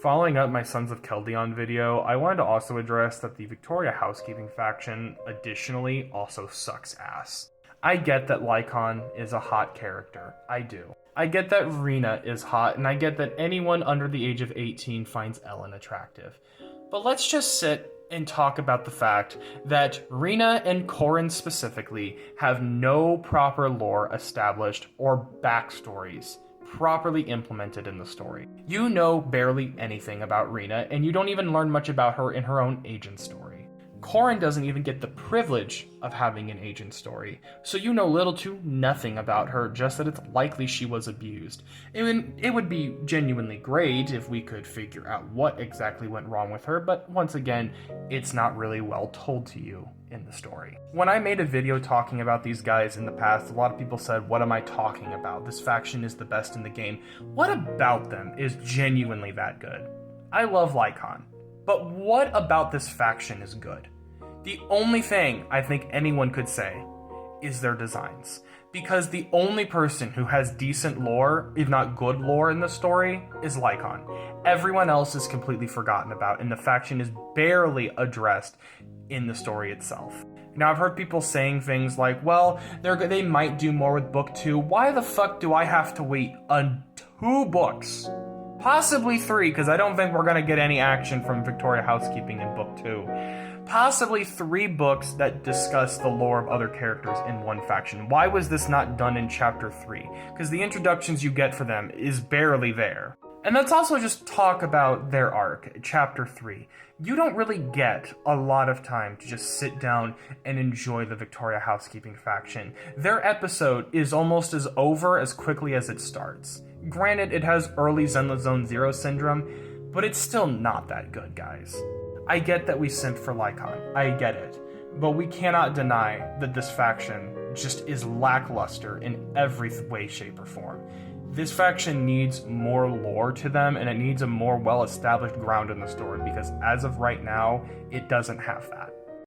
Following up my Sons of Keldeon video, I wanted to also address that the Victoria housekeeping faction additionally also sucks ass. I get that Lycon is a hot character. I do. I get that Rena is hot, and I get that anyone under the age of 18 finds Ellen attractive. But let's just sit and talk about the fact that Rena and Corrin specifically have no proper lore established or backstories properly implemented in the story. You know barely anything about Rena, and you don't even learn much about her in her own agent story. Corrin doesn't even get the privilege of having an agent story, so you know little to nothing about her, just that it's likely she was abused. It would be genuinely great if we could figure out what exactly went wrong with her, but once again, it's not really well told to you in the story. When I made a video talking about these guys in the past, a lot of people said, what am I talking about? This faction is the best in the game. What about them is genuinely that good? I love Lycon, but what about this faction is good? The only thing I think anyone could say is their designs. Because the only person who has decent lore, if not good lore in the story, is Lycon. Everyone else is completely forgotten about, and the faction is barely addressed in the story itself. Now, I've heard people saying things like, well, they might do more with book 2. Why the fuck do I have to wait on 2 books? Possibly 3, because I don't think we're going to get any action from Victoria Housekeeping in book 2. Possibly 3 books that discuss the lore of other characters in one faction. Why was this not done in chapter 3? Because the introductions you get for them is barely there. And let's also just talk about their arc, chapter 3. You don't really get a lot of time to just sit down and enjoy the Victoria Housekeeping faction. Their episode is almost as over as quickly as it starts. Granted, it has early Zenless Zone Zero syndrome, but it's still not that good, guys. I get that we simped for Lycon. I get it. But we cannot deny that this faction just is lackluster in every way, shape, or form. This faction needs more lore to them, and it needs a more well-established ground in the story, because as of right now, it doesn't have that.